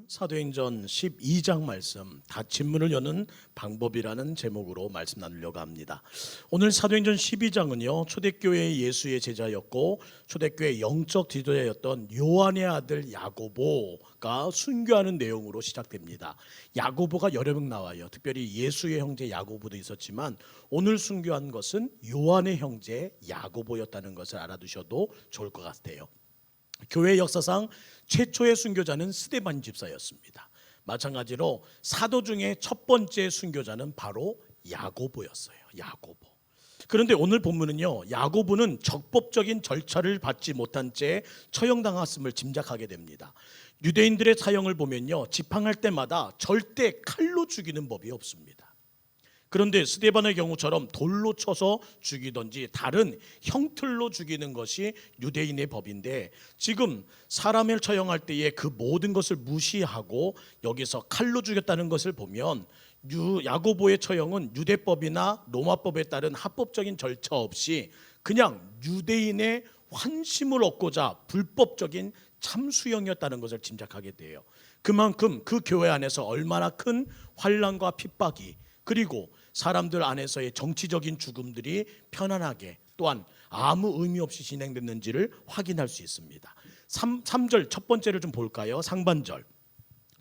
사도행전 12장 말씀, 닫힌 문을 여는 방법이라는 제목으로 말씀 나누려고 합니다. 오늘 사도행전 12장은요, 초대교회의 예수의 제자였고 초대교회의 영적 지도자였던 요한의 아들 야고보가 순교하는 내용으로 시작됩니다. 야고보가 여러 명 나와요. 특별히 예수의 형제 야고보도 있었지만 오늘 순교한 것은 요한의 형제 야고보였다는 것을 알아두셔도 좋을 것 같아요. 교회 역사상 최초의 순교자는 스데반 집사였습니다. 마찬가지로 사도 중에 첫 번째 순교자는 바로 야고보였어요. 야고보. 그런데 오늘 본문은요, 야고보는 적법적인 절차를 받지 못한 채 처형당했음을 짐작하게 됩니다. 유대인들의 사형을 보면요, 지팡할 때마다 절대 칼로 죽이는 법이 없습니다. 그런데 스데반의 경우처럼 돌로 쳐서 죽이든지 다른 형틀로 죽이는 것이 유대인의 법인데, 지금 사람을 처형할 때에 그 모든 것을 무시하고 여기서 칼로 죽였다는 것을 보면 야고보의 처형은 유대법이나 로마법에 따른 합법적인 절차 없이 그냥 유대인의 환심을 얻고자 불법적인 참수형이었다는 것을 짐작하게 돼요. 그만큼 그 교회 안에서 얼마나 큰 환난과 핍박이, 그리고 사람들 안에서의 정치적인 죽음들이 편안하게 또한 아무 의미 없이 진행됐는지를 확인할 수 있습니다. 3절 첫 번째를 좀 볼까요? 상반절.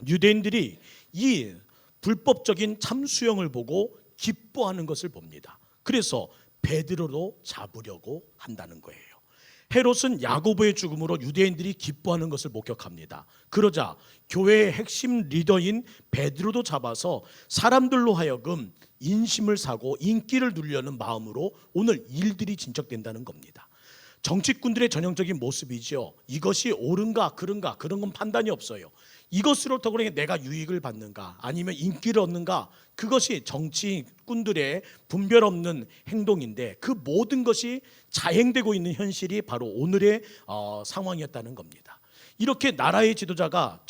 유대인들이 이 불법적인 참수형을 보고 기뻐하는 것을 봅니다. 그래서 베드로로 잡으려고 한다는 거예요. 헤롯은 야고보의 죽음으로 유대인들이 기뻐하는 것을 목격합니다. 그러자 교회의 핵심 리더인 베드로도 잡아서 사람들로 하여금 인심을 사고 인기를 누리려는 마음으로 오늘 일들이 진척된다는 겁니다. 정치꾼들의 전형적인 모습이죠. 이것이 옳은가 그른가 그런 건 판단이 없어요. 이것으로부터 내가 유익을 받는가 아니면 인기를 얻는가, 그것이 정치꾼들의 분별 없는 행동인데 그 모든 것이 자행되고 있는 현실이 바로 오늘의 상황이었다는 겁니다. 이렇게 나라의 지도자가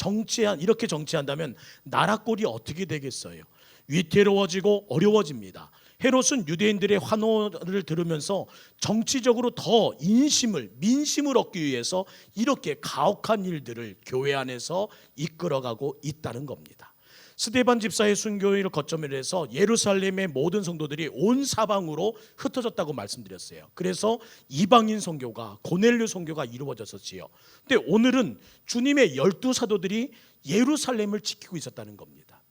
이렇게 정치한다면 나라 꼴이 어떻게 되겠어요? 위태로워지고 어려워집니다. 헤롯은 유대인들의 환호를 들으면서 정치적으로 더 민심을 얻기 위해서 이렇게 가혹한 일들을 교회 안에서 이끌어가고 있다는 겁니다. 스데반 집사의 순교를 거점으로 해서 예루살렘의 모든 성도들이 온 사방으로 흩어졌다고 말씀드렸어요. 그래서 이방인 선교가, 고넬료 선교가 이루어졌었지요. 근데 오늘은 주님의 12사도들이 예루살렘을 지키고 있었다는 겁니다.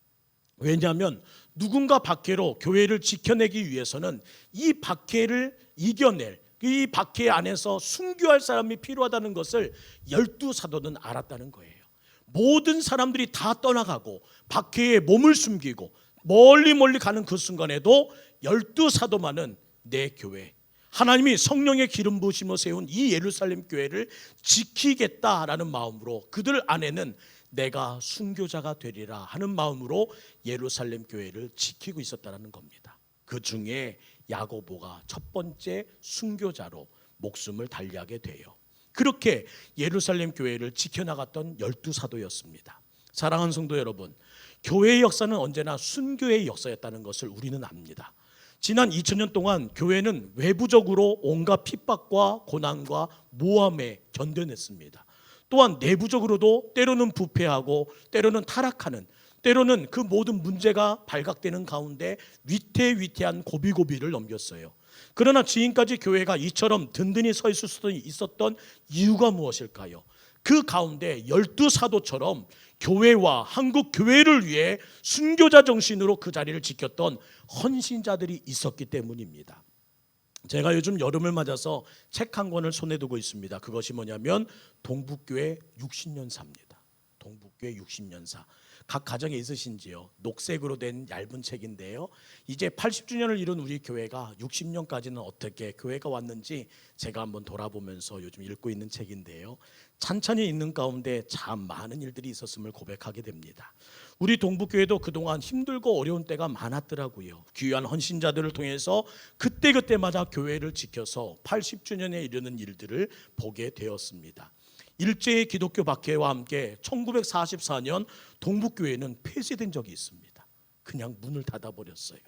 왜냐하면 누군가 박해로 교회를 지켜내기 위해서는 이 박해를 이겨낼, 이 박해 안에서 순교할 사람이 필요하다는 것을 12사도는 알았다는 거예요. 모든 사람들이 다 떠나가고 박해에 몸을 숨기고 멀리 가는 그 순간에도 12사도만은 내 교회, 하나님이 성령의 기름 부으심으로 세운 이 예루살렘 교회를 지키겠다라는 마음으로 그들 안에는 내가 순교자가 되리라 하는 마음으로 예루살렘 교회를 지키고 있었다는 겁니다. 그 중에 야고보가 첫 번째 순교자로 목숨을 달리하게 돼요. 그렇게 예루살렘 교회를 지켜나갔던 12사도였습니다. 사랑하는 성도 여러분, 교회의 역사는 언제나 순교의 역사였다는 것을 우리는 압니다. 지난 2000년 동안 교회는 외부적으로 온갖 핍박과 고난과 모함에 견뎌냈습니다. 또한 내부적으로도 때로는 부패하고 때로는 타락하는, 때로는 그 모든 문제가 발각되는 가운데 위태위태한 고비고비를 넘겼어요. 그러나 지금까지 교회가 이처럼 든든히 서 있을 수도 있었던 이유가 무엇일까요? 그 가운데 12사도처럼 교회와 한국 교회를 위해 순교자 정신으로 그 자리를 지켰던 헌신자들이 있었기 때문입니다. 제가 요즘 여름을 맞아서 책 한 권을 손에 두고 있습니다. 그것이 뭐냐면 동북교회 60년사입니다. 동북교회 60년사. 각 가정에 있으신지요? 녹색으로 된 얇은 책인데요, 이제 80주년을 이룬 우리 교회가 60년까지는 어떻게 교회가 왔는지 제가 한번 돌아보면서 요즘 읽고 있는 책인데요, 찬찬히 읽는 가운데 참 많은 일들이 있었음을 고백하게 됩니다. 우리 동북교회도 그동안 힘들고 어려운 때가 많았더라고요. 귀한 헌신자들을 통해서 그때그때마다 교회를 지켜서 80주년에 이르는 일들을 보게 되었습니다. 일제의 기독교 박해와 함께 1944년 동북교회는 폐쇄된 적이 있습니다. 그냥 문을 닫아버렸어요.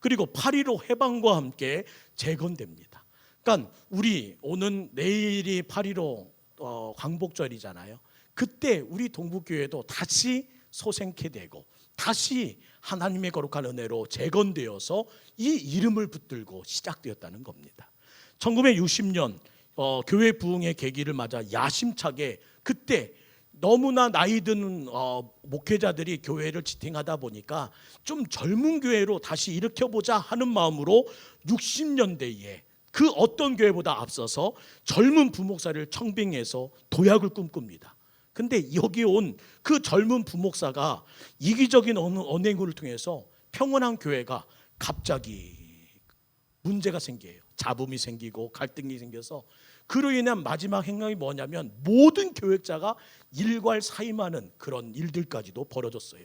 그리고 8.15 해방과 함께 재건됩니다. 그러니까 우리 오는 내일이 8.15 광복절이잖아요. 그때 우리 동북교회도 다시 소생케 되고 다시 하나님의 거룩한 은혜로 재건되어서 이 이름을 붙들고 시작되었다는 겁니다. 1960년 교회 부흥의 계기를 맞아 야심차게 그때 너무나 나이 든 목회자들이 교회를 지탱하다 보니까 좀 젊은 교회로 다시 일으켜보자 하는 마음으로 60년대에 그 어떤 교회보다 앞서서 젊은 부목사를 청빙해서 도약을 꿈꿉니다. 근데 여기 온 그 젊은 부목사가 이기적인 언행을 통해서 평온한 교회가 갑자기 문제가 생겨요. 잡음이 생기고 갈등이 생겨서 그로 인한 마지막 행동이 뭐냐면 모든 교역자가 일괄사임하는 그런 일들까지도 벌어졌어요.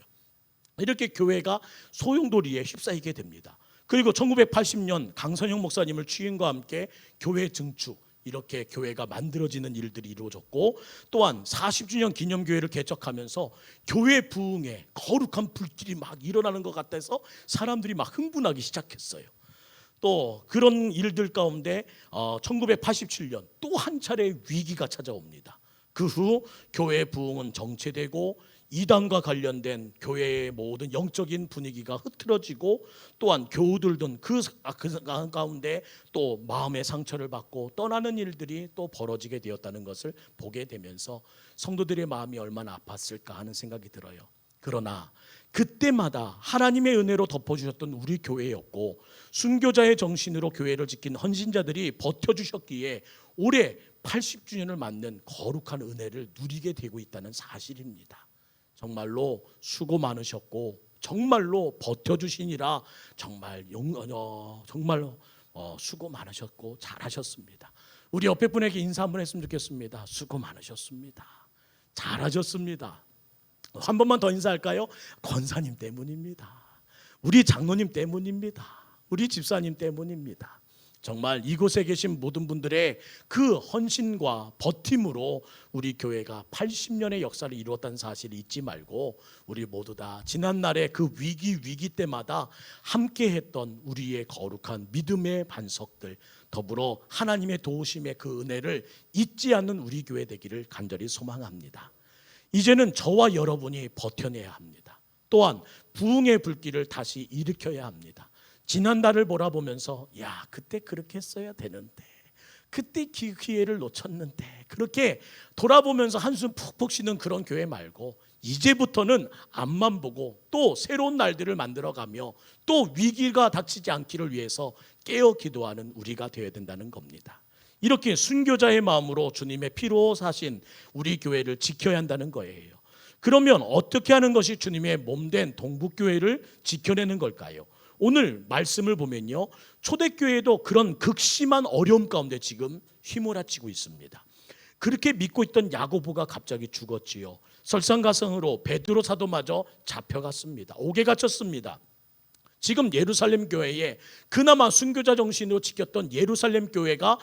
이렇게 교회가 소용돌이에 휩싸이게 됩니다. 그리고 1980년 강선영 목사님을 취임과 함께 교회 증축, 이렇게 교회가 만들어지는 일들이 이루어졌고, 또한 40주년 기념교회를 개척하면서 교회 부흥에 거룩한 불길이 막 일어나는 것 같아서 사람들이 막 흥분하기 시작했어요. 또 그런 일들 가운데 1987년 또 한 차례 위기가 찾아옵니다. 그 후 교회 부흥은 정체되고 이단과 관련된 교회의 모든 영적인 분위기가 흐트러지고, 또한 교우들은 그 가운데 또 마음의 상처를 받고 떠나는 일들이 또 벌어지게 되었다는 것을 보게 되면서 성도들의 마음이 얼마나 아팠을까 하는 생각이 들어요. 그러나 그때마다 하나님의 은혜로 덮어주셨던 우리 교회였고, 순교자의 정신으로 교회를 지킨 헌신자들이 버텨주셨기에 올해 80주년을 맞는 거룩한 은혜를 누리게 되고 있다는 사실입니다. 정말로 수고 많으셨고 정말로 버텨주시니라 정말로 수고 많으셨고 잘하셨습니다. 우리 옆에 분에게 인사 한번 했으면 좋겠습니다. 수고 많으셨습니다. 잘하셨습니다. 한 번만 더 인사할까요? 권사님 때문입니다. 우리 장로님 때문입니다. 우리 집사님 때문입니다. 정말 이곳에 계신 모든 분들의 그 헌신과 버팀으로 우리 교회가 80년의 역사를 이루었다는 사실을 잊지 말고, 우리 모두 다 지난날의 그 위기 때마다 함께했던 우리의 거룩한 믿음의 반석들, 더불어 하나님의 도우심의 그 은혜를 잊지 않는 우리 교회 되기를 간절히 소망합니다. 이제는 저와 여러분이 버텨내야 합니다. 또한 부흥의 불길을 다시 일으켜야 합니다. 지난날을 몰아보면서 야, 그때 그렇게 했어야 되는데, 그때 기회를 놓쳤는데, 그렇게 돌아보면서 한숨 푹푹 쉬는 그런 교회 말고 이제부터는 앞만 보고 또 새로운 날들을 만들어가며 또 위기가 닥치지 않기를 위해서 깨어 기도하는 우리가 되어야 된다는 겁니다. 이렇게 순교자의 마음으로 주님의 피로 사신 우리 교회를 지켜야 한다는 거예요. 그러면 어떻게 하는 것이 주님의 몸된 동북교회를 지켜내는 걸까요? 오늘 말씀을 보면요, 초대교회도 그런 극심한 어려움 가운데 지금 휘몰아치고 있습니다. 그렇게 믿고 있던 야고보가 갑자기 죽었지요. 설상가상으로 베드로 사도마저 잡혀갔습니다. 옥에 갇혔습니다. 지금 예루살렘 교회에 그나마 순교자 정신으로 지켰던 예루살렘 교회가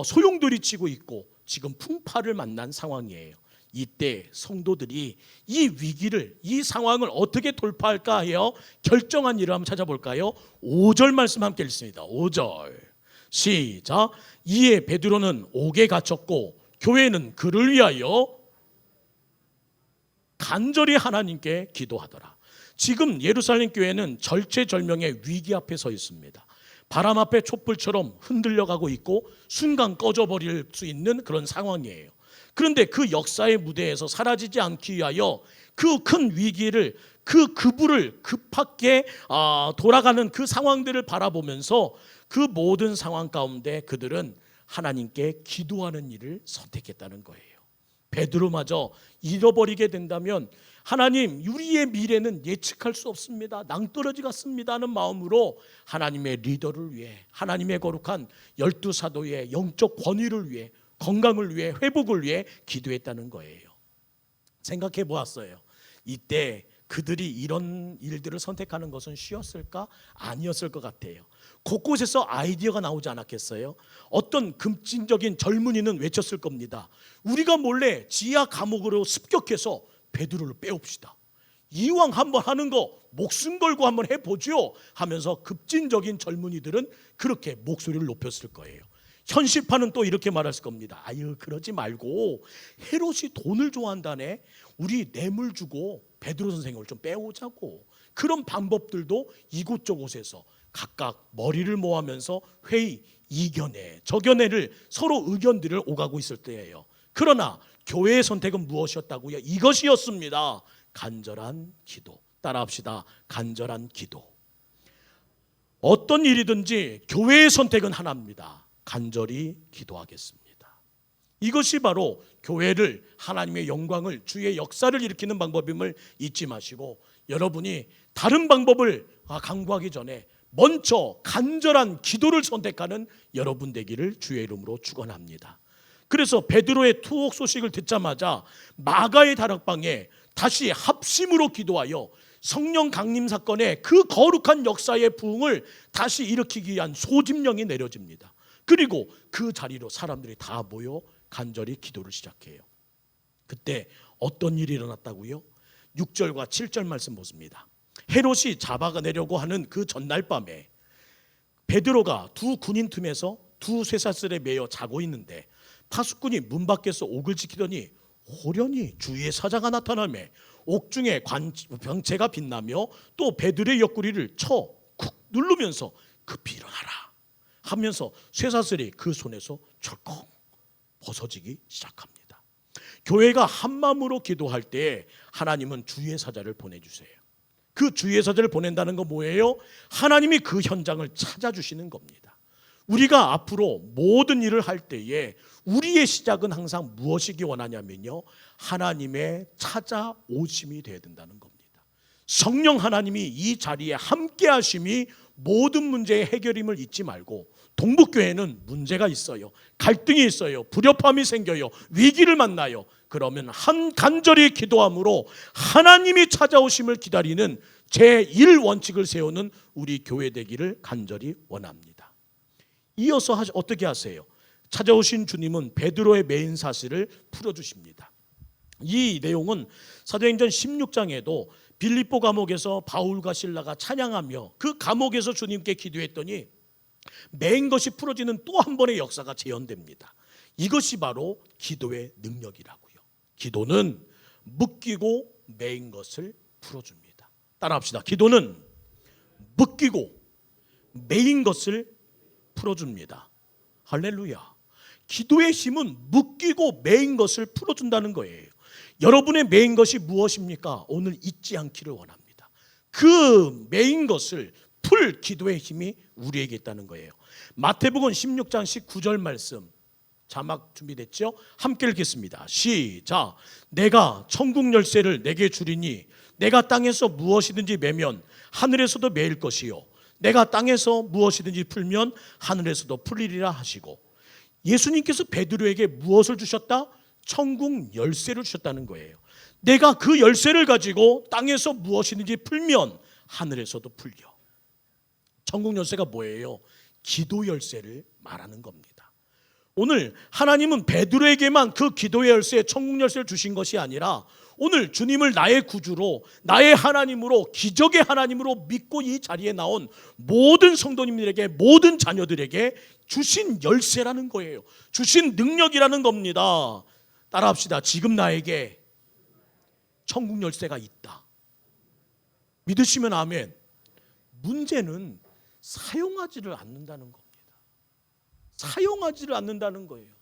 소용돌이 치고 있고 지금 풍파를 만난 상황이에요. 이때 성도들이 이 위기를, 이 상황을 어떻게 돌파할까 하여 결정한 일을 한번 찾아볼까요? 5절 말씀 함께 읽습니다. 5절 시작. 이에 베드로는 옥에 갇혔고 교회는 그를 위하여 간절히 하나님께 기도하더라. 지금 예루살렘 교회는 절체절명의 위기 앞에 서 있습니다. 바람 앞에 촛불처럼 흔들려가고 있고 순간 꺼져버릴 수 있는 그런 상황이에요. 그런데 그 역사의 무대에서 사라지지 않기 위하여 그 큰 위기를, 그 불을 급하게 돌아가는 그 상황들을 바라보면서 그 모든 상황 가운데 그들은 하나님께 기도하는 일을 선택했다는 거예요. 베드로마저 잃어버리게 된다면 하나님, 우리의 미래는 예측할 수 없습니다, 낭떠러지 같습니다 하는 마음으로 하나님의 리더를 위해, 하나님의 거룩한 12사도의 영적 권위를 위해, 건강을 위해, 회복을 위해 기도했다는 거예요. 생각해 보았어요. 이때 그들이 이런 일들을 선택하는 것은 쉬웠을까? 아니었을 것 같아요. 곳곳에서 아이디어가 나오지 않았겠어요? 어떤 급진적인 젊은이는 외쳤을 겁니다. 우리가 몰래 지하 감옥으로 습격해서 베드로를 빼옵시다. 이왕 한번 하는 거 목숨 걸고 한번 해보죠 하면서 급진적인 젊은이들은 그렇게 목소리를 높였을 거예요. 현실파는 또 이렇게 말할 겁니다. 아유, 그러지 말고 헤롯이 돈을 좋아한다네. 우리 뇌물 주고 베드로 선생님을 좀 빼오자고. 그런 방법들도 이곳저곳에서 각각 머리를 모으면서 회의, 이견회, 저견회를 서로 의견들을 오가고 있을 때예요. 그러나 교회의 선택은 무엇이었다고요? 이것이었습니다. 간절한 기도. 따라합시다. 간절한 기도. 어떤 일이든지 교회의 선택은 하나입니다. 간절히 기도하겠습니다. 이것이 바로 교회를, 하나님의 영광을, 주의 역사를 일으키는 방법임을 잊지 마시고, 여러분이 다른 방법을 강구하기 전에 먼저 간절한 기도를 선택하는 여러분 되기를 주의 이름으로 축원합니다. 그래서 베드로의 투옥 소식을 듣자마자 마가의 다락방에 다시 합심으로 기도하여 성령 강림 사건의 그 거룩한 역사의 부흥을 다시 일으키기 위한 소집령이 내려집니다. 그리고 그 자리로 사람들이 다 모여 간절히 기도를 시작해요. 그때 어떤 일이 일어났다고요? 6절과 7절 말씀 보십니다. 헤롯이 잡아내려고 하는 그 전날 밤에 베드로가 두 군인 틈에서 두 쇠사슬에 매여 자고 있는데 파수꾼이 문 밖에서 옥을 지키더니 호련히 주의 사자가 나타나며 옥중에 병채가 빛나며 또 베드로의 옆구리를 쳐 쿡 누르면서 급히 일어나라 하면서 쇠사슬이 그 손에서 철컥 벗어지기 시작합니다. 교회가 한마음으로 기도할 때 하나님은 주의 사자를 보내주세요. 그 주의 사자를 보낸다는 건 뭐예요? 하나님이 그 현장을 찾아주시는 겁니다. 우리가 앞으로 모든 일을 할 때에 우리의 시작은 항상 무엇이기 원하냐면요, 하나님의 찾아오심이 되어야 된다는 겁니다. 성령 하나님이 이 자리에 함께 하심이 모든 문제의 해결임을 잊지 말고, 동북교회는 문제가 있어요, 갈등이 있어요, 불협화음이 생겨요, 위기를 만나요. 그러면 간절히 기도함으로 하나님이 찾아오심을 기다리는 제1원칙을 세우는 우리 교회 되기를 간절히 원합니다. 이어서 어떻게 하세요? 찾아오신 주님은 베드로의 메인 사실을 풀어주십니다. 이 내용은 사도행전 16장에도 빌립보 감옥에서 바울과 실라가 찬양하며 그 감옥에서 주님께 기도했더니 메인 것이 풀어지는 또 한 번의 역사가 재현됩니다. 이것이 바로 기도의 능력이라고요. 기도는 묶이고 메인 것을 풀어줍니다. 따라합시다. 기도는 묶이고 메인 것을 풀어줍니다. 할렐루야. 기도의 힘은 묶이고 메인 것을 풀어준다는 거예요. 여러분의 메인 것이 무엇입니까? 오늘 잊지 않기를 원합니다. 그 메인 것을 풀 기도의 힘이 우리에게 있다는 거예요. 마태복음 16장 19절 말씀, 자막 준비됐죠? 함께 읽겠습니다. 시작. 내가 천국 열쇠를 내게 주리니 내가 땅에서 무엇이든지 매면 하늘에서도 매일 것이요 내가 땅에서 무엇이든지 풀면 하늘에서도 풀리리라 하시고, 예수님께서 베드로에게 무엇을 주셨다? 천국 열쇠를 주셨다는 거예요. 내가 그 열쇠를 가지고 땅에서 무엇이든지 풀면 하늘에서도 풀려. 천국 열쇠가 뭐예요? 기도 열쇠를 말하는 겁니다. 오늘 하나님은 베드로에게만 그 기도의 열쇠, 천국 열쇠를 주신 것이 아니라 오늘 주님을 나의 구주로, 나의 하나님으로, 기적의 하나님으로 믿고 이 자리에 나온 모든 성도님들에게, 모든 자녀들에게 주신 열쇠라는 거예요. 주신 능력이라는 겁니다. 따라합시다. 지금 나에게 천국 열쇠가 있다. 믿으시면 아멘. 문제는 사용하지를 않는다는 겁니다. 사용하지를 않는다는 거예요.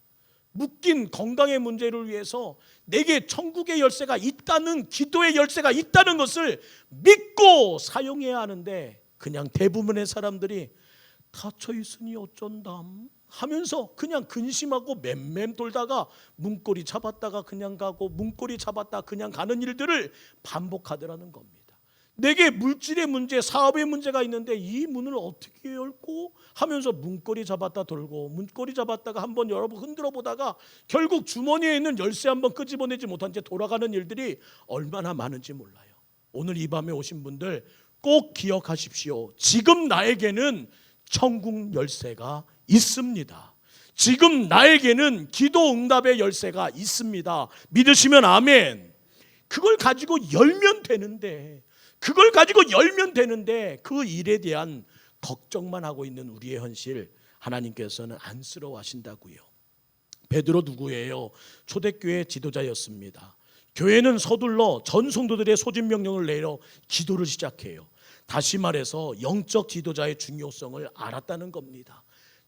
묶인 건강의 문제를 위해서 내게 천국의 열쇠가 있다는, 기도의 열쇠가 있다는 것을 믿고 사용해야 하는데, 그냥 대부분의 사람들이 닫혀 있으니 어쩐담 하면서 그냥 근심하고 맴맴 돌다가 문고리 잡았다가 그냥 가고 문고리 잡았다 그냥 가는 일들을 반복하더라는 겁니다. 내게 물질의 문제, 사업의 문제가 있는데 이 문을 어떻게 열고 하면서 문고리 잡았다 돌고, 문고리 잡았다가 한번 열어보고 흔들어 보다가 결국 주머니에 있는 열쇠 한번 끄집어내지 못한 채 돌아가는 일들이 얼마나 많은지 몰라요. 오늘 이 밤에 오신 분들 꼭 기억하십시오. 지금 나에게는 천국 열쇠가 있습니다. 지금 나에게는 기도 응답의 열쇠가 있습니다. 믿으시면 아멘. 그걸 가지고 열면 되는데, 그 일에 대한 걱정만 하고 있는 우리의 현실, 하나님께서는 안쓰러워하신다고요. 베드로 누구예요? 초대교회 지도자였습니다. 교회는 서둘러 전 성도들의 소집 명령을 내려 기도를 시작해요. 다시 말해서 영적 지도자의 중요성을 알았다는 겁니다.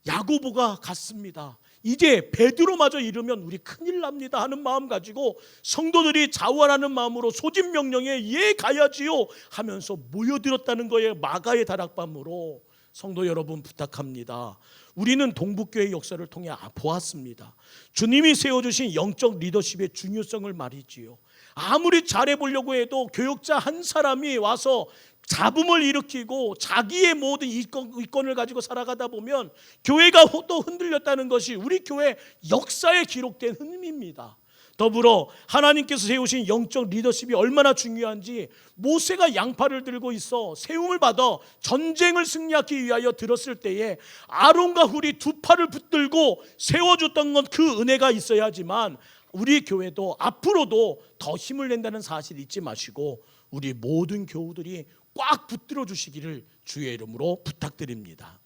야고보가 갔습니다. 이제 베드로마저 이르면 우리 큰일 납니다 하는 마음 가지고 성도들이 자원하는 마음으로 소집 명령에 예 가야지요 하면서 모여들었다는 거예요. 마가의 다락방으로. 성도 여러분 부탁합니다. 우리는 동북교회 역사를 통해 보았습니다. 주님이 세워주신 영적 리더십의 중요성을 말이지요. 아무리 잘해보려고 해도 교역자 한 사람이 와서 잡음을 일으키고 자기의 모든 이권을 가지고 살아가다 보면 교회가 또 흔들렸다는 것이 우리 교회 역사에 기록된 흐름입니다. 더불어 하나님께서 세우신 영적 리더십이 얼마나 중요한지 모세가 양팔을 들고 있어 세움을 받아 전쟁을 승리하기 위하여 들었을 때에 아론과 훌이 두 팔을 붙들고 세워줬던 건 그 은혜가 있어야지만 우리 교회도 앞으로도 더 힘을 낸다는 사실 잊지 마시고 우리 모든 교우들이 꽉 붙들어 주시기를 주의 이름으로 부탁드립니다.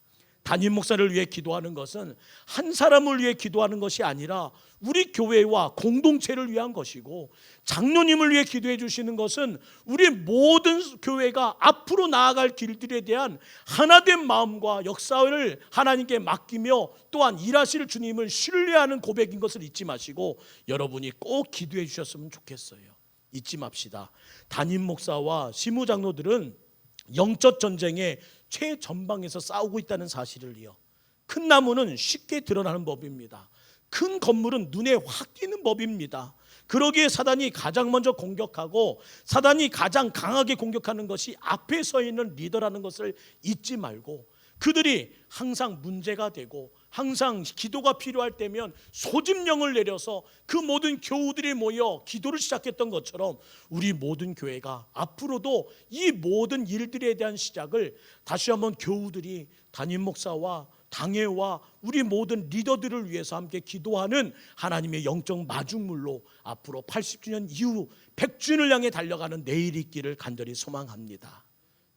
담임 목사를 위해 기도하는 것은 한 사람을 위해 기도하는 것이 아니라 우리 교회와 공동체를 위한 것이고, 장로님을 위해 기도해 주시는 것은 우리 모든 교회가 앞으로 나아갈 길들에 대한 하나된 마음과 역사를 하나님께 맡기며 또한 일하실 주님을 신뢰하는 고백인 것을 잊지 마시고 여러분이 꼭 기도해 주셨으면 좋겠어요. 잊지 맙시다. 담임 목사와 시무장로들은 영적 전쟁의 최전방에서 싸우고 있다는 사실을요. 큰 나무는 쉽게 드러나는 법입니다. 큰 건물은 눈에 확 띄는 법입니다. 그러기에 사단이 가장 먼저 공격하고 사단이 가장 강하게 공격하는 것이 앞에 서 있는 리더라는 것을 잊지 말고, 그들이 항상 문제가 되고 항상 기도가 필요할 때면 소집령을 내려서 그 모든 교우들이 모여 기도를 시작했던 것처럼 우리 모든 교회가 앞으로도 이 모든 일들에 대한 시작을 다시 한번 교우들이 담임 목사와 당회와 우리 모든 리더들을 위해서 함께 기도하는 하나님의 영적 마중물로 앞으로 80주년 이후 100주년을 향해 달려가는 내일이 있기를 간절히 소망합니다.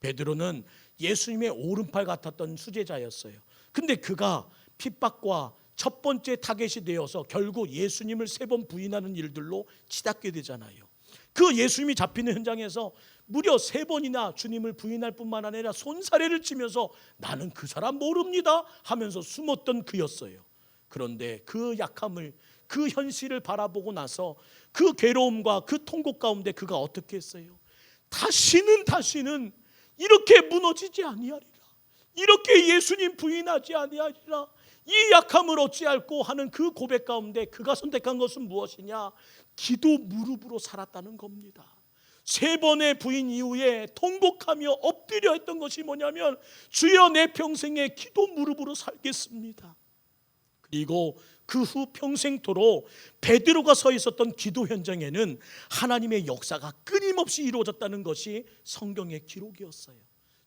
베드로는 예수님의 오른팔 같았던 수제자였어요. 근데 그가 핍박과 첫 번째 타겟이 되어서 결국 예수님을 3번 부인하는 일들로 치닫게 되잖아요. 그 예수님이 잡히는 현장에서 무려 3번이나 주님을 부인할 뿐만 아니라 손사래를 치면서 나는 그 사람 모릅니다 하면서 숨었던 그였어요. 그런데 그 약함을, 그 현실을 바라보고 나서 그 괴로움과 그 통곡 가운데 그가 어떻게 했어요? 다시는 이렇게 무너지지 아니하리라, 이렇게 예수님 부인하지 아니하리라, 이 약함을 어찌할꼬 하는 그 고백 가운데 그가 선택한 것은 무엇이냐? 기도 무릎으로 살았다는 겁니다. 3번의 부인 이후에 통곡하며 엎드려 했던 것이 뭐냐면 주여 내 평생에 기도 무릎으로 살겠습니다. 그리고 그 후 평생토록 베드로가 서 있었던 기도 현장에는 하나님의 역사가 끊임없이 이루어졌다는 것이 성경의 기록이었어요.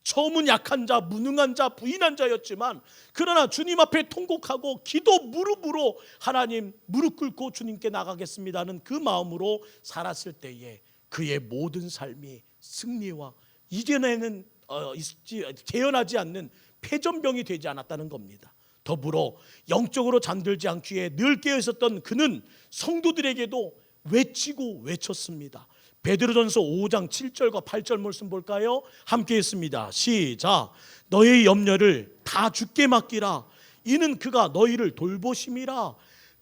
처음은 약한 자, 무능한 자, 부인한 자였지만 그러나 주님 앞에 통곡하고 기도 무릎으로 하나님 무릎 꿇고 주님께 나가겠습니다는 그 마음으로 살았을 때에 그의 모든 삶이 승리와 이전에는 재현하지 않는 패전병이 되지 않았다는 겁니다. 더불어 영적으로 잠들지 않기에 늘 깨어 있었던 그는 성도들에게도 외치고 외쳤습니다. 베드로전서 5장 7절과 8절 말씀 볼까요? 함께 했습니다. 시작. 너의 염려를 다 주께 맡기라. 이는 그가 너희를 돌보심이라.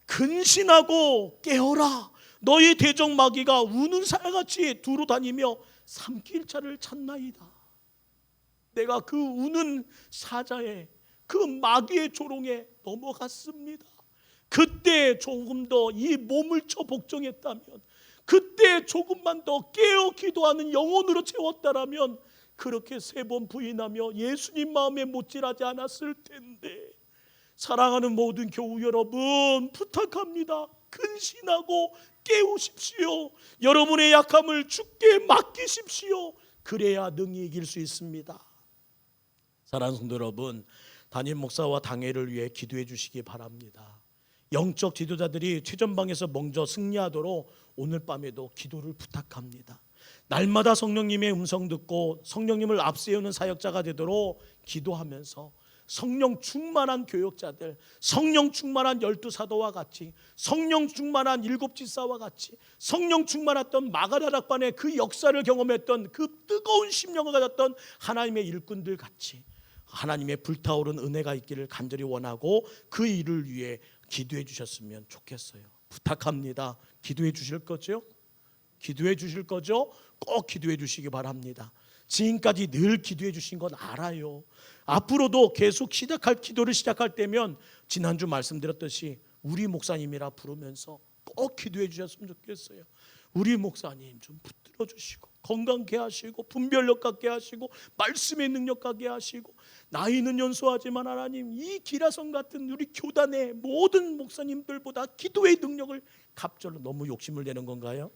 근신하고 깨어라. 너희 대적 마귀가 우는 사야같이 두루 다니며 삼킬 자를 찾나이다. 내가 그 우는 사자의 그 마귀의 조롱에 넘어갔습니다. 그때 조금 더 이 몸을 쳐 복종했다면, 그때 조금만 더 깨어 기도하는 영혼으로 채웠다라면 그렇게 3번 부인하며 예수님 마음에 못질하지 않았을 텐데. 사랑하는 모든 교우 여러분 부탁합니다. 근신하고 깨우십시오. 여러분의 약함을 주께 맡기십시오. 그래야 능히 이길 수 있습니다. 사랑하는 성도 여러분, 담임 목사와 당회를 위해 기도해 주시기 바랍니다. 영적 지도자들이 최전방에서 먼저 승리하도록 오늘 밤에도 기도를 부탁합니다. 날마다 성령님의 음성 듣고 성령님을 앞세우는 사역자가 되도록 기도하면서 성령 충만한 교역자들, 성령 충만한 12사도와 같이, 성령 충만한 7집사와 같이, 성령 충만했던 마가다락반의 그 역사를 경험했던 그 뜨거운 심령을 가졌던 하나님의 일꾼들 같이 하나님의 불타오른 은혜가 있기를 간절히 원하고 그 일을 위해 기도해 주셨으면 좋겠어요. 부탁합니다. 기도해 주실 거죠? 기도해 주실 거죠? 꼭 기도해 주시기 바랍니다. 지금까지 늘 기도해 주신 건 알아요. 앞으로도 계속 기도를 시작할 때면 지난주 말씀드렸듯이 우리 목사님이라 부르면서 꼭 기도해 주셨으면 좋겠어요. 우리 목사님 좀 붙들어 주시고 건강케 하시고 분별력 갖게 하시고 말씀의 능력 갖게 하시고, 나이는 연소하지만 하나님 이 기라성 같은 우리 교단의 모든 목사님들보다 기도의 능력을 갑절로, 너무 욕심을 내는 건가요?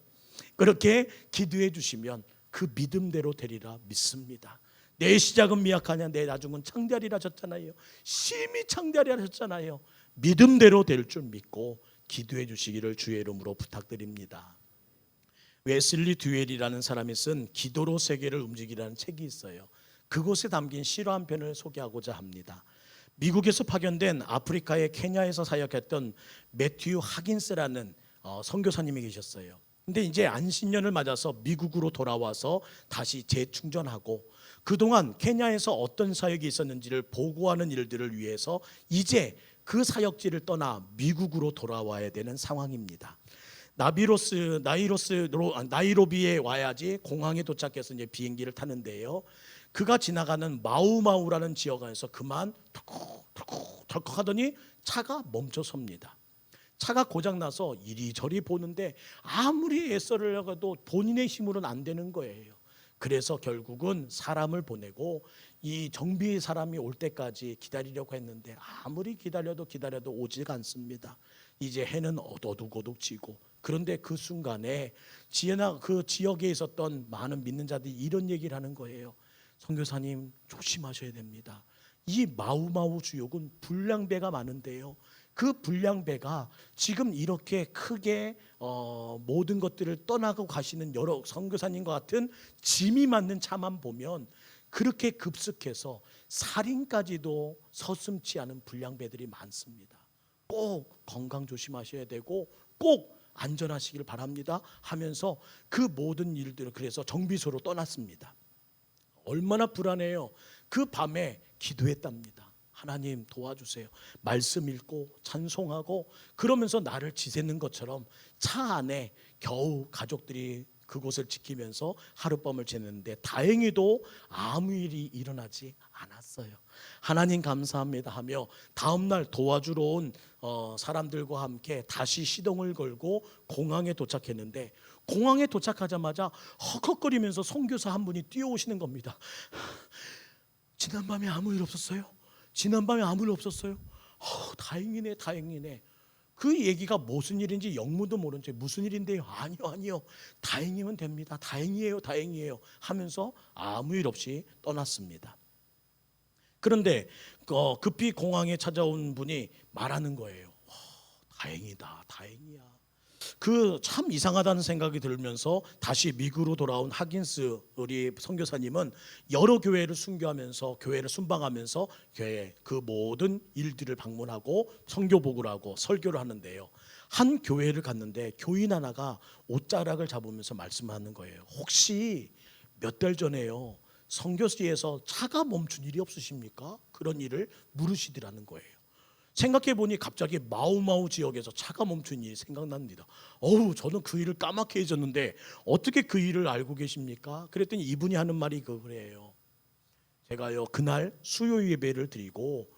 그렇게 기도해 주시면 그 믿음대로 되리라 믿습니다. 내 시작은 미약하냐 내 나중은 창대하리라 하셨잖아요. 심히 창대하리라 하셨잖아요. 믿음대로 될 줄 믿고 기도해 주시기를 주의 이름으로 부탁드립니다. 웨슬리 듀웰이라는 사람이 쓴 기도로 세계를 움직이라는 책이 있어요. 그곳에 담긴 실화 한 편을 소개하고자 합니다. 미국에서 파견된 아프리카의 케냐에서 사역했던 매튜 하긴스라는 선교사님이 계셨어요. 근데 이제 안신년을 맞아서 미국으로 돌아와서 다시 재충전하고 그동안 케냐에서 어떤 사역이 있었는지를 보고하는 일들을 위해서 이제 그 사역지를 떠나 미국으로 돌아와야 되는 상황입니다. 나이로비에 와야지 공항에 도착해서 이제 비행기를 타는데요. 그가 지나가는 마우마우라는 지역 안에서 그만 덜컥 하더니 차가 멈춰 섭니다. 차가 고장나서 이리저리 보는데 아무리 애써를 해도 본인의 힘으로는 안 되는 거예요. 그래서 결국은 사람을 보내고 이 정비 사람이 올 때까지 기다리려고 했는데 아무리 기다려도 오지가 않습니다. 이제 해는 어둑어둑 지고, 그런데 그 순간에 그 지역에 있었던 많은 믿는 자들이 이런 얘기를 하는 거예요. 선교사님 조심하셔야 됩니다. 이 마우마우 지역은 불량배가 많은데요, 그 불량배가 지금 이렇게 크게 모든 것들을 떠나고 가시는 여러 선교사님과 같은 짐이 맞는 차만 보면 그렇게 급습해서 살인까지도 서슴지 않은 불량배들이 많습니다. 꼭 건강 조심하셔야 되고 꼭 안전하시길 바랍니다 하면서 그 모든 일들을, 그래서 정비소로 떠났습니다. 얼마나 불안해요. 그 밤에 기도했답니다. 하나님 도와주세요. 말씀 읽고 찬송하고 그러면서 나를 지새는 것처럼 차 안에 겨우 가족들이 그곳을 지키면서 하룻밤을 지냈는데 다행히도 아무 일이 일어나지 않았어요. 하나님 감사합니다 하며 다음날 도와주러 온 사람들과 함께 다시 시동을 걸고 공항에 도착했는데, 공항에 도착하자마자 헉헉거리면서 선교사 한 분이 뛰어오시는 겁니다. 지난밤에 아무 일 없었어요? 지난밤에 아무 일 없었어요? 다행이네. 그 얘기가 무슨 일인지 영문도 모른 채 무슨 일인데요? 아니요. 다행이면 됩니다. 다행이에요 하면서 아무 일 없이 떠났습니다. 그런데 급히 공항에 찾아온 분이 말하는 거예요. 다행이야. 그 참 이상하다는 생각이 들면서 다시 미국으로 돌아온 하긴스 우리 선교사님은 여러 교회를 순교하면서 교회를 순방하면서 교회 그 모든 일들을 방문하고 선교복을 하고 설교를 하는데요. 한 교회를 갔는데 교인 하나가 옷자락을 잡으면서 말씀하는 거예요. 혹시 몇 달 전에요 선교지에서 차가 멈춘 일이 없으십니까? 그런 일을 물으시더라는 거예요. 생각해 보니 갑자기 마우마우 지역에서 차가 멈춘 일이 생각납니다. 저는 그 일을 까맣게 잊었는데 어떻게 그 일을 알고 계십니까? 그랬더니 이분이 하는 말이 그거예요. 제가요 그날 수요 예배를 드리고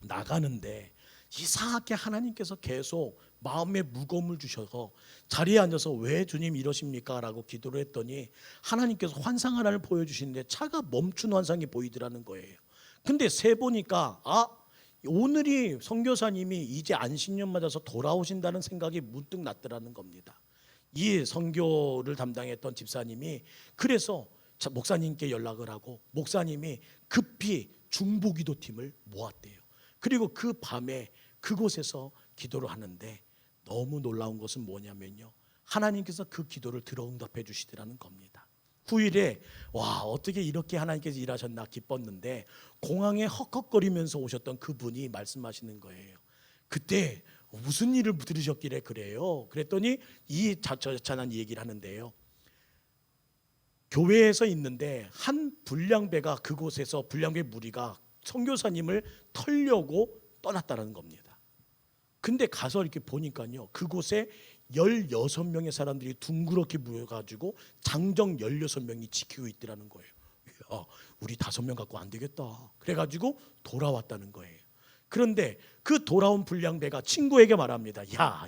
나가는데 이상하게 하나님께서 계속 마음에 무거움을 주셔서 자리에 앉아서 왜 주님 이러십니까? 라고 기도를 했더니 하나님께서 환상 하나를 보여주시는데 차가 멈춘 환상이 보이더라는 거예요. 근데 세 보니까 오늘이 선교사님이 이제 안식년 맞아서 돌아오신다는 생각이 문득 났더라는 겁니다. 이 선교를 담당했던 집사님이 그래서 목사님께 연락을 하고 목사님이 급히 중보기도팀을 모았대요. 그리고 그 밤에 그곳에서 기도를 하는데 너무 놀라운 것은 뭐냐면요, 하나님께서 그 기도를 들어 응답해 주시더라는 겁니다. 후일에 와, 어떻게 이렇게 하나님께서 일하셨나 기뻤는데 공항에 헉헉거리면서 오셨던 그분이 말씀하시는 거예요. 그때 무슨 일을 들으셨길래 그래요? 그랬더니 이 자처자찬한 얘기를 하는데요. 교회에서 있는데 한 불량배가 그곳에서 불량배 무리가 선교사님을 털려고 떠났다는 겁니다. 근데 가서 이렇게 보니까요, 그곳에 16명의 사람들이 둥그렇게 모여가지고 장정 16명이 지키고 있더라는 거예요. 야, 우리 5명 갖고 안 되겠다. 그래가지고 돌아왔다는 거예요. 그런데 그 돌아온 불량배가 친구에게 말합니다. 야,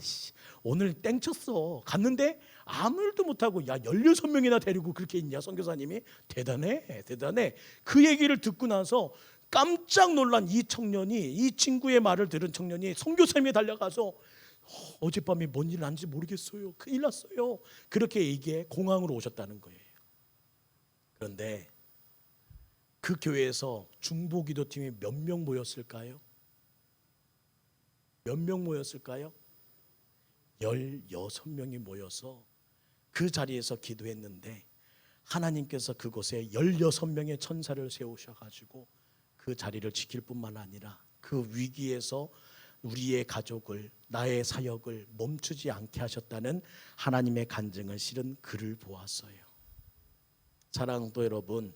오늘 땡쳤어. 갔는데 아무 일도 못하고, 야, 16명이나 데리고 그렇게 있냐? 선교사님이 대단해, 대단해. 그 얘기를 듣고 나서 깜짝 놀란 이 청년이, 이 친구의 말을 들은 청년이 선교사님에 달려가서 어젯밤에 뭔 일 난지 모르겠어요, 큰일 났어요, 그렇게 얘기해 공항으로 오셨다는 거예요. 그런데 그 교회에서 중보기도팀이 몇 명 모였을까요? 몇 명 모였을까요? 16명이 모여서 그 자리에서 기도했는데 하나님께서 그곳에 16명의 천사를 세우셔가지고 그 자리를 지킬 뿐만 아니라 그 위기에서 우리의 가족을, 나의 사역을 멈추지 않게 하셨다는 하나님의 간증을 실은 글을 보았어요. 사랑도 여러분,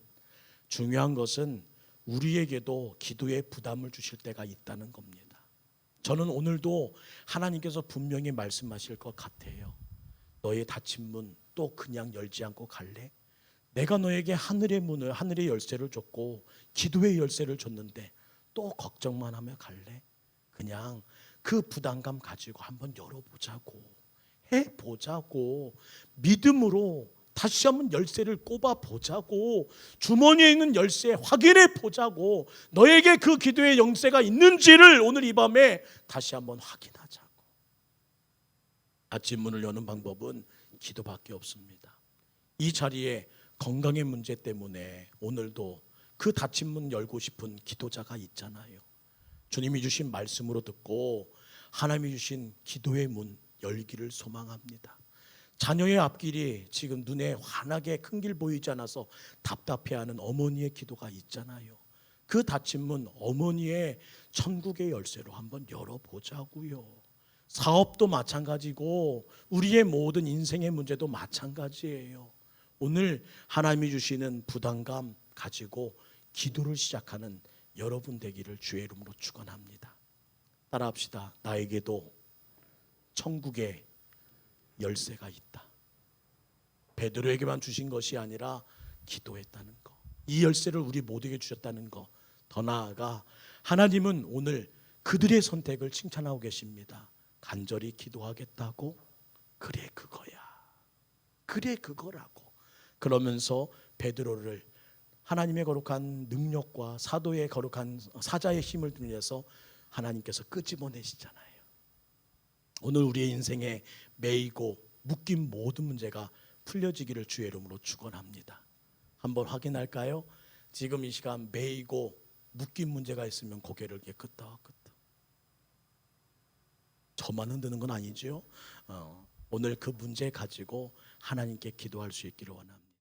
중요한 것은 우리에게도 기도에 부담을 주실 때가 있다는 겁니다. 저는 오늘도 하나님께서 분명히 말씀하실 것 같아요. 너의 닫힌 문 또 그냥 열지 않고 갈래? 내가 너에게 하늘의 문을, 하늘의 열쇠를 줬고 기도의 열쇠를 줬는데 또 걱정만 하며 갈래? 그냥 그 부담감 가지고 한번 열어보자고, 해보자고, 믿음으로 다시 한번 열쇠를 꼽아보자고, 주머니에 있는 열쇠 확인해 보자고, 너에게 그 기도의 열쇠가 있는지를 오늘 이 밤에 다시 한번 확인하자고. 닫힌 문을 여는 방법은 기도밖에 없습니다. 이 자리에 건강의 문제 때문에 오늘도 그 닫힌 문 열고 싶은 기도자가 있잖아요. 주님이 주신 말씀으로 듣고 하나님이 주신 기도의 문 열기를 소망합니다. 자녀의 앞길이 지금 눈에 환하게 큰 길 보이지 않아서 답답해하는 어머니의 기도가 있잖아요. 그 닫힌 문, 어머니의 천국의 열쇠로 한번 열어보자고요. 사업도 마찬가지고 우리의 모든 인생의 문제도 마찬가지예요. 오늘 하나님이 주시는 부담감 가지고 기도를 시작하는 여러분 되기를 주의 이름으로 축원합니다. 따라합시다. 나에게도 천국의 열쇠가 있다. 베드로에게만 주신 것이 아니라 기도했다는 것, 이 열쇠를 우리 모두에게 주셨다는 것, 더 나아가 하나님은 오늘 그들의 선택을 칭찬하고 계십니다. 간절히 기도하겠다고? 그래 그거야, 그래 그거라고. 그러면서 베드로를 하나님의 거룩한 능력과 사도의 거룩한 사자의 힘을 통해서 하나님께서 끄집어내시잖아요. 오늘 우리의 인생에 매이고 묶인 모든 문제가 풀려지기를 주의 이름으로 축원합니다. 한번 확인할까요? 지금 이 시간 매이고 묶인 문제가 있으면 고개를 이렇게 끄덕끄덕. 저만 흔드는 건 아니죠. 오늘 그 문제 가지고 하나님께 기도할 수 있기를 원합니다.